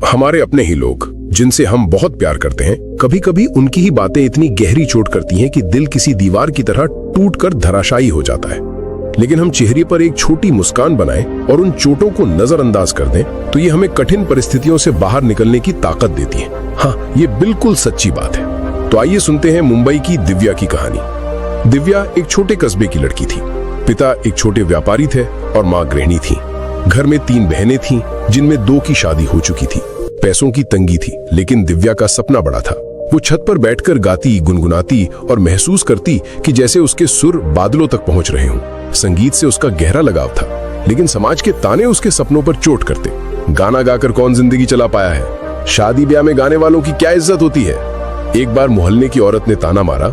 हमारे अपने ही लोग जिनसे हम बहुत प्यार करते हैं, कभी कभी उनकी ही बातें इतनी गहरी चोट करती हैं कि दिल किसी दीवार की तरह टूटकर धराशायी हो जाता है। लेकिन हम चेहरे पर एक छोटी मुस्कान बनाएं और उन चोटों को नजरअंदाज कर दें तो ये हमें कठिन परिस्थितियों से बाहर निकलने की ताकत देती है। हाँ, ये बिल्कुल सच्ची बात है। तो आइए सुनते हैं मुंबई की दिव्या की कहानी। दिव्या एक छोटे कस्बे की लड़की थी। पिता एक छोटे व्यापारी थे और माँ गृहिणी थी। घर में 3 बहनें थीं, जिनमें 2 की शादी हो चुकी थी। पैसों की तंगी थी, लेकिन दिव्या का सपना बड़ा था। वो छत पर बैठकर गाती, गुनगुनाती और महसूस करती कि जैसे उसके सुर बादलों तक पहुंच रहे हों। संगीत से उसका गहरा लगाव था, लेकिन समाज के ताने उसके सपनों पर चोट करते। गाना गाकर कौन जिंदगी चला पाया है? शादी ब्याह में गाने वालों की क्या इज्जत होती है? एक बार मोहल्ले की औरत ने ताना मारा,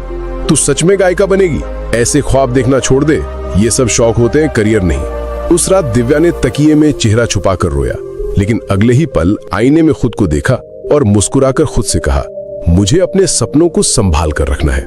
तू सच में गायिका बनेगी? ऐसे ख्वाब देखना छोड़ दे, ये सब शौक होते हैं, करियर नहीं। उस रात दिव्या ने तकिए में चेहरा छुपाकर रोया, लेकिन अगले ही पल आईने में खुद को देखा और मुस्कुराकर खुद से कहा, मुझे अपने सपनों को संभाल कर रखना है।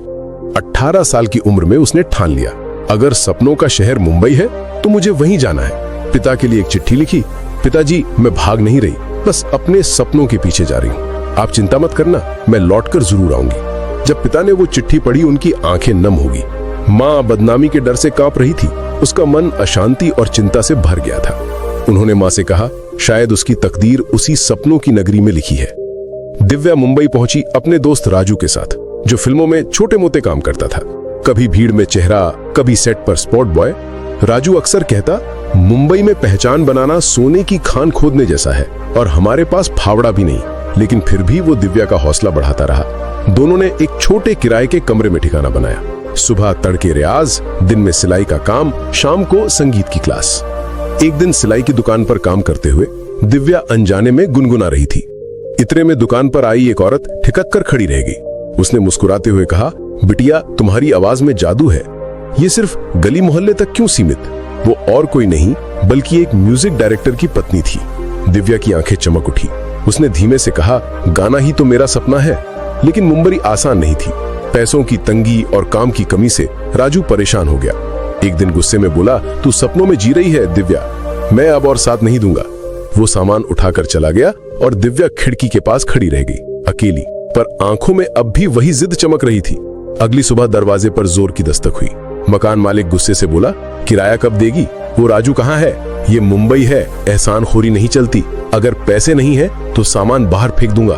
18 साल की उम्र में उसने ठान लिया, अगर सपनों का शहर मुंबई है तो मुझे वहीं जाना है। पिता के लिए एक चिट्ठी लिखी, पिताजी मैं भाग नहीं रही, बस अपने सपनों के पीछे जा रही हूँ। आप चिंता मत करना, मैं लौटकर जरूर आऊंगी। जब पिता ने वो चिट्ठी पढ़ी, उनकी आंखें नम हो गई। माँ बदनामी के डर से कांप रही थी। उसका मन अशांति और चिंता से भर गया था। उन्होंने माँ से कहा, शायद उसकी तकदीर उसी सपनों की नगरी में लिखी है। दिव्या मुंबई पहुंची अपने दोस्त राजू के साथ, जो फिल्मों में छोटे मोटे काम करता था। कभी भीड़ में चेहरा, कभी सेट पर स्पॉट बॉय। राजू अक्सर कहता, मुंबई में पहचान बनाना सोने की खान खोदने जैसा है और हमारे पास फावड़ा भी नहीं। लेकिन फिर भी वो दिव्या का हौसला बढ़ाता रहा। दोनों ने एक छोटे किराए के कमरे में ठिकाना बनाया। सुबह तड़के रियाज, दिन में सिलाई का काम, शाम को संगीत की क्लास। एक दिन सिलाई की दुकान पर काम करते हुए दिव्या अनजाने में गुनगुना रही थी। इतने में दुकान पर आई एक औरत ठिठक कर खड़ी रह गई। उसने मुस्कुराते हुए कहा, बिटिया तुम्हारी आवाज में जादू है। ये सिर्फ गली मोहल्ले तक क्यों सीमित? वो और कोई नहीं बल्कि एक म्यूजिक डायरेक्टर की पत्नी थी। दिव्या की आंखें चमक उठी। उसने धीमे से कहा, गाना ही तो मेरा सपना है। लेकिन मुंबई आसान नहीं थी। पैसों की तंगी और काम की कमी से राजू परेशान हो गया। एक दिन गुस्से में बोला, तू सपनों में जी रही है दिव्या, मैं अब और साथ नहीं दूंगा। वो सामान उठाकर चला गया और दिव्या खिड़की के पास खड़ी रह गई, अकेली, पर आंखों में अब भी वही जिद चमक रही थी। अगली सुबह दरवाजे पर जोर की दस्तक हुई। मकान मालिक गुस्से से बोला, किराया कब देगी? वो राजू कहाँ है? ये मुंबई है, एहसान खोरी नहीं चलती। अगर पैसे नहीं है तो सामान बाहर फेंक दूंगा।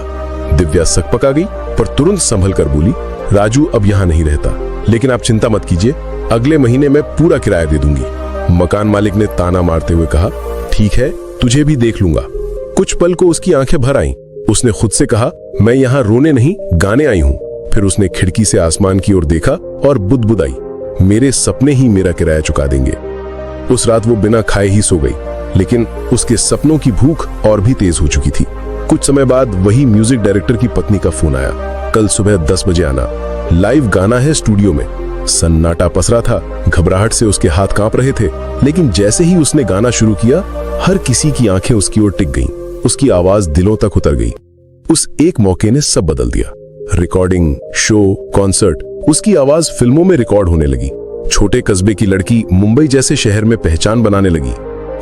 दिव्या सकपका गई, पर तुरंत संभल कर बोली, राजू अब यहाँ नहीं रहता, लेकिन आप चिंता मत कीजिए, अगले महीने मैं पूरा किराया दे दूंगी। मकान मालिक ने ताना मारते हुए कहा, ठीक है, तुझे भी देख लूंगा। कुछ पल को उसकी आंखें भर आईं। उसने खुद से कहा, मैं यहाँ रोने नहीं, गाने आई हूँ। फिर उसने खिड़की से आसमान की ओर देखा और बुदबुदाई, मेरे सपने ही मेरा किराया चुका देंगे। उस रात वो बिना खाए ही सो गई, लेकिन उसके सपनों की भूख और भी तेज हो चुकी थी। कुछ समय बाद वही म्यूजिक डायरेक्टर की पत्नी का फोन आया, कल सुबह 10 बजे आना, लाइव गाना है स्टूडियो में। सन्नाटा पसरा था, घबराहट से उसके हाथ कांप रहे थे। लेकिन जैसे ही उसने गाना शुरू किया, हर किसी की आंखें उसकी ओर टिक गईं। उसकी आवाज दिलों तक उतर गई। उस एक मौके ने सब बदल दिया। रिकॉर्डिंग, शो, कॉन्सर्ट, उसकी आवाज फिल्मों में रिकॉर्ड होने लगी। छोटे कस्बे की लड़की मुंबई जैसे शहर में पहचान बनाने लगी।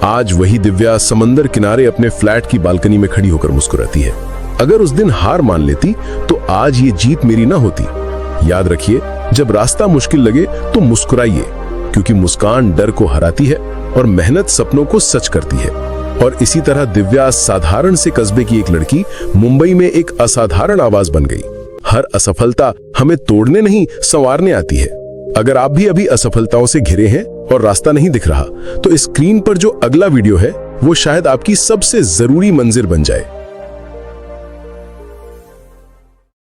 आज वही दिव्या समंदर किनारे अपने फ्लैट की बालकनी में खड़ी होकर मुस्कुराती है। अगर उस दिन हार मान लेती तो आज ये जीत मेरी ना होती। याद रखिए, जब रास्ता मुश्किल लगे तो मुस्कुराइए, क्योंकि मुस्कान डर को हराती है और मेहनत सपनों को सच करती है। और इसी तरह दिव्या साधारण से कस्बे की एक लड़की मुंबई में एक असाधारण आवाज बन गई। हर असफलता हमें तोड़ने नहीं, संवारने आती है। अगर आप भी अभी असफलताओं से घिरे हैं और रास्ता नहीं दिख रहा, तो स्क्रीन पर जो अगला वीडियो है वो शायद आपकी सबसे जरूरी मंजिल बन जाए।